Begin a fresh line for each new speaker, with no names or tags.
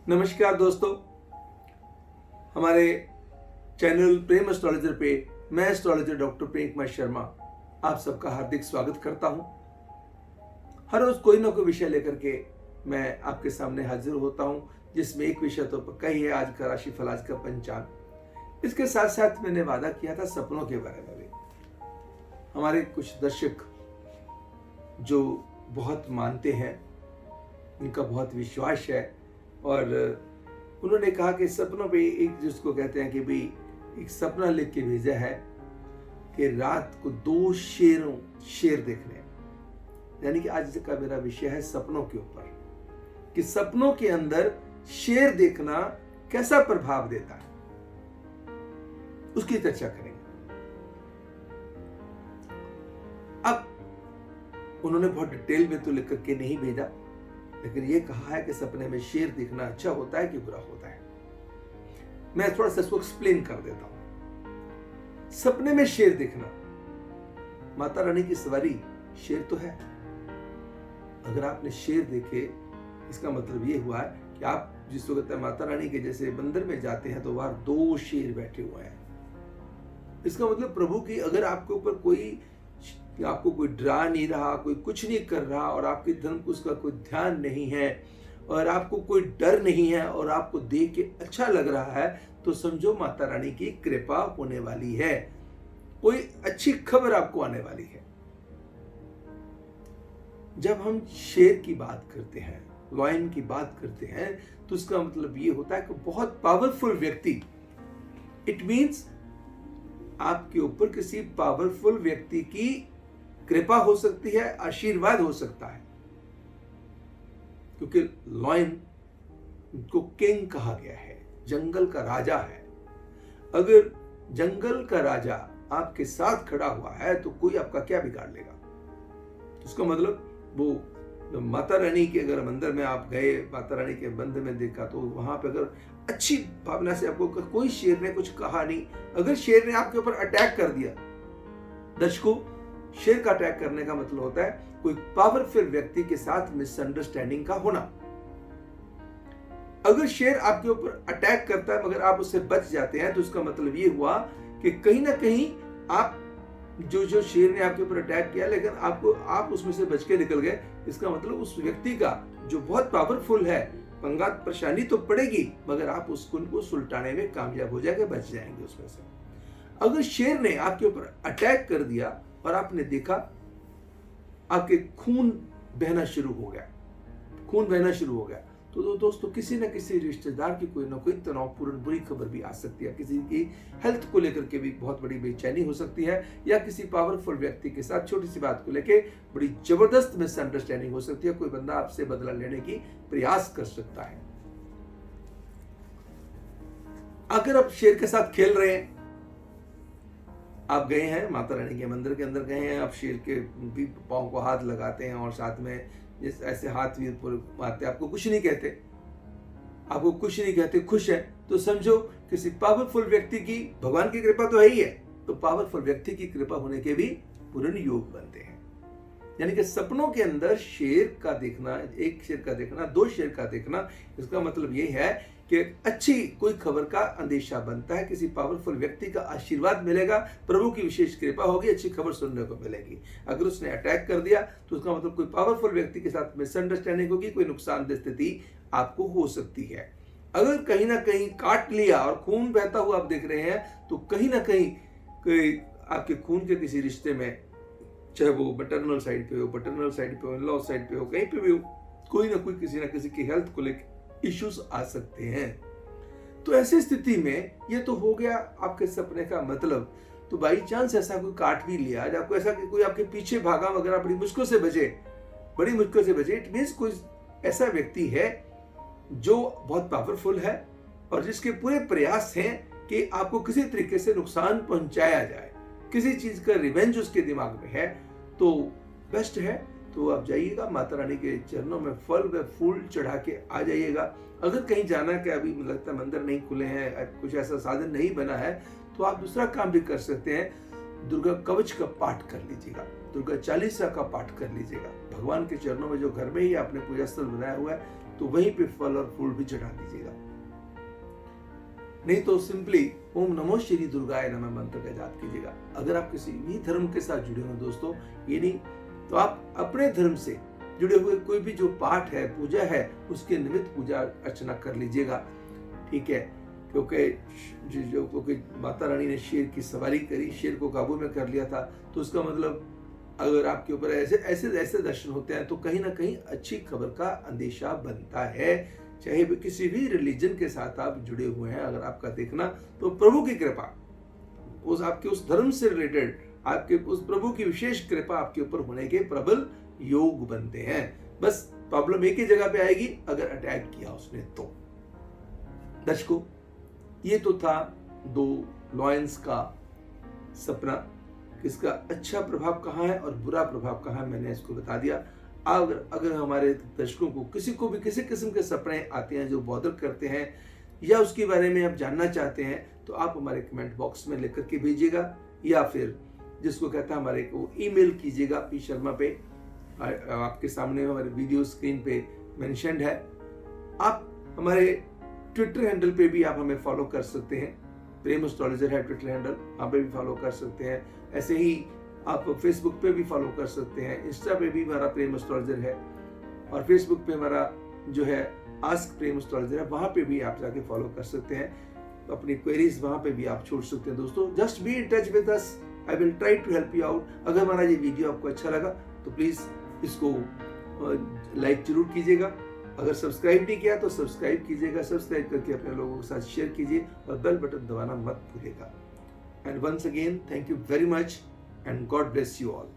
नमस्कार दोस्तों, हमारे चैनल प्रेम एस्ट्रोलॉजर पे मैं एस्ट्रोलॉजर डॉक्टर प्रेम कुमार शर्मा आप सबका हार्दिक स्वागत करता हूं। हर रोज कोई ना कोई विषय लेकर के मैं आपके सामने हाजिर होता हूं, जिसमें एक विषय तो पक्का ही है, आज का राशिफल, आज का पंचांग। इसके साथ साथ मैंने वादा किया था सपनों के बारे में भी। हमारे कुछ दर्शक जो बहुत मानते हैं, उनका बहुत विश्वास है और उन्होंने कहा कि सपनों पे एक जिसको कहते हैं कि भाई एक सपना लिख के भेजा है कि रात को 2 शेर देखने हैं। यानी कि आज का मेरा विषय है सपनों के ऊपर, कि सपनों के अंदर शेर देखना कैसा प्रभाव देता है, उसकी चर्चा करेंगे। अब उन्होंने बहुत डिटेल में तो लिख करके नहीं भेजा, लेकिन ये कहा है कि सपने में शेर दिखना अच्छा होता है कि बुरा होता है। मैं थोड़ा सा इसको एक्सप्लेन कर देता हूं। सपने में शेर दिखना, माता रानी की सवारी शेर तो है। अगर आपने शेर देखे, इसका मतलब ये हुआ है कि आप जिसको कहते हैं माता रानी के जैसे मंदिर में जाते हैं तो वहां 2 शेर बैठे हुए हैं। इसका मतलब प्रभु की अगर आपके ऊपर आपको कोई डरा नहीं रहा, कोई कुछ नहीं कर रहा और आपके धर्म को उसका कोई ध्यान नहीं है और आपको कोई डर नहीं है और आपको देख के अच्छा लग रहा है, तो समझो माता रानी की कृपा होने वाली है, कोई अच्छी खबर आपको आने वाली है। जब हम शेर की बात करते हैं, लॉयन की बात करते हैं, तो उसका मतलब ये होता है कि बहुत पावरफुल व्यक्ति, इट मीन्स आपके ऊपर किसी पावरफुल व्यक्ति की कृपा हो सकती है, आशीर्वाद हो सकता है। क्योंकि लॉयन को किंग कहा गया है, जंगल का राजा है। अगर जंगल का राजा आपके साथ खड़ा हुआ है तो कोई आपका क्या बिगाड़ लेगा। उसका मतलब वो माता रानी के अगर मंदिर में आप गए, माता रानी के मंदिर में देखा, तो वहां पे अगर अच्छी भावना से आपको कोई शेर ने कुछ कहा नहीं, अगर शेर ने आपके ऊपर अटैक कर दिया, दर्शकों, शेर का अटैक करने का मतलब होता है कोई पावरफुल व्यक्ति के साथ मिसअंडरस्टैंडिंग का होना। अगर शेर आपके ऊपर अटैक करता है मगर आप उससे बच जाते हैं, तो उसका मतलब ये हुआ कि कहीं ना कहीं आप जो शेर ने आपके ऊपर अटैक किया, लेकिन आप उसमें से बच के निकल गए। इसका मतलब उस व्यक्ति का जो बहुत पावरफुल है, पंगा परेशानी तो पड़ेगी मगर आप उसको सुलटाने में कामयाब हो जाएंगे, बच जाएंगे उसमें से। अगर शेर ने आपके ऊपर अटैक कर दिया और आपने देखा आपके खून बहना शुरू हो गया, तो दोस्तों किसी न किसी रिश्तेदार की कोई ना कोई तनावपूर्ण बुरी खबर भी आ सकती है। किसी की हेल्थ को लेकर के भी बहुत बड़ी बेचैनी हो सकती है, या किसी पावरफुल व्यक्ति के साथ छोटी सी बात को लेकर बड़ी जबरदस्त मिसअंडरस्टैंडिंग हो सकती है। कोई बंदा आपसे बदला लेने की प्रयास कर सकता है। अगर आप शेर के साथ खेल रहे हैं, आप गए हैं माता रानी के मंदिर के अंदर गए हैं, आप शेर के भी पांव को हाथ लगाते हैं और साथ में जिस ऐसे हाथ भी ऊपर मारते, आपको कुछ नहीं कहते, खुश है, तो समझो किसी पावरफुल व्यक्ति की, भगवान की कृपा तो है ही है, तो पावरफुल व्यक्ति की कृपा होने के भी पूर्ण योग बनते हैं। यानी कि सपनों के अंदर शेर का देखना, 1 शेर का देखना, 2 शेर का देखना, इसका मतलब ये है कि अच्छी कोई खबर का अंदेशा बनता है, किसी पावरफुल व्यक्ति का आशीर्वाद मिलेगा, प्रभु की विशेष कृपा होगी, अच्छी खबर सुनने को मिलेगी। अगर उसने अटैक कर दिया तो उसका मतलब कोई पावरफुल व्यक्ति के साथ मिसअंडरस्टैंडिंग होगी, कोई नुकसानदेह स्थिति आपको हो सकती है। अगर कहीं ना कहीं काट लिया और खून बहता हुआ आप देख रहे हैं, तो कहीं ना कहीं कोई आपके खून के किसी रिश्ते में, चाहे वो मैटरनल साइड पे हो, पैटर्नल साइड पे हो, इन लॉ साइड पे हो, कहीं पे भी हो, कोई ना कोई किसी ना किसी की हेल्थ को लेकर इश्यूज आ सकते हैं। तो ऐसी स्थिति में ये तो हो गया आपके सपने का मतलब। तो बाई चांस ऐसा कोई काट भी लिया, या कोई ऐसा कोई आपके पीछे भागा वगैरह, बड़ी मुश्किल से बचे, इट मीन्स कोई ऐसा व्यक्ति है जो बहुत पावरफुल है और जिसके पूरे प्रयास हैं कि आपको किसी तरीके से नुकसान पहुंचाया जाए, किसी चीज का रिवेंज उसके दिमाग में है, तो बेस्ट है तो आप जाइएगा माता रानी के चरणों में फल व फूल चढ़ा के आ जाइएगा। अगर कहीं जाना कि अभी लगता है मंदिर नहीं खुले हैं, कुछ ऐसा साधन नहीं बना है, तो आप दूसरा काम भी कर सकते हैं, दुर्गा कवच का पाठ कर लीजिएगा, दुर्गा चालीसा का पाठ कर लीजिएगा। भगवान के चरणों में जो घर में ही आपने पूजा स्थल बनाया हुआ है, तो वहीं पे फल और फूल भी चढ़ा दीजिएगा। नहीं तो सिंपली ओम नमो श्री दुर्गाय नमः मंत्र का जाप कीजिएगा। अगर आप किसी भी धर्म के साथ जुड़े हो दोस्तों, ये नहीं तो आप अपने धर्म से जुड़े हुए कोई भी जो पाठ है, पूजा है, उसके निमित्त पूजा अर्चना कर लीजिएगा, ठीक है। क्योंकि माता रानी ने शेर की सवारी करी, शेर को काबू में कर लिया था, तो उसका मतलब अगर आपके ऊपर ऐसे दर्शन होते हैं तो कहीं ना कहीं अच्छी खबर का अंदेशा बनता है। चाहे किसी भी रिलीजन के साथ आप जुड़े हुए हैं, अगर आपका देखना तो प्रभु की कृपा, उस आपके उस धर्म से रिलेटेड आपके उस प्रभु की विशेष कृपा आपके ऊपर होने के प्रबल योग बनते हैं। बस प्रॉब्लम एक ही जगह पे आएगी, अगर अटैक किया उसने तो। दर्शकों, ये तो था 2 लॉयंस का सपना। इसका अच्छा प्रभाव कहाँ है और बुरा प्रभाव कहाँ है, मैंने इसको बता दिया। अगर हमारे दर्शकों को किसी को भी किसी किस्म के सपने आते हैं जो बॉदर करते हैं, या उसके बारे में आप जानना चाहते हैं, तो आप हमारे कमेंट बॉक्स में लिख करके भेजिएगा, या फिर जिसको कहता है हमारे को ईमेल कीजिएगा P Sharma पे। आपके सामने हमारे वीडियो स्क्रीन पे मेंशन्ड है। आप हमारे ट्विटर हैंडल पे भी आप हमें फॉलो कर सकते हैं, प्रेम एस्ट्रोलॉजर है ट्विटर हैंडल, वहाँ पे भी फॉलो कर सकते हैं। ऐसे ही आप फेसबुक पे भी फॉलो कर सकते हैं, इंस्टा पे भी हमारा प्रेम एस्ट्रोलॉजर है, और फेसबुक पे हमारा जो है आस्क प्रेम एस्ट्रोलॉजर है, वहाँ पे भी आप जाके फॉलो कर सकते हैं। तो अपनी क्वेरीज वहाँ पे भी आप छोड़ सकते हैं। दोस्तों, just be in touch with us, I will try to help you out. अगर हमारा ये वीडियो आपको अच्छा लगा तो प्लीज इसको लाइक जरूर कीजिएगा। अगर सब्सक्राइब नहीं किया तो सब्सक्राइब कीजिएगा, सब्सक्राइब करके अपने लोगों के साथ शेयर कीजिए और बेल बटन दबाना मत भूलिएगा। And once again thank you very much and God bless you all.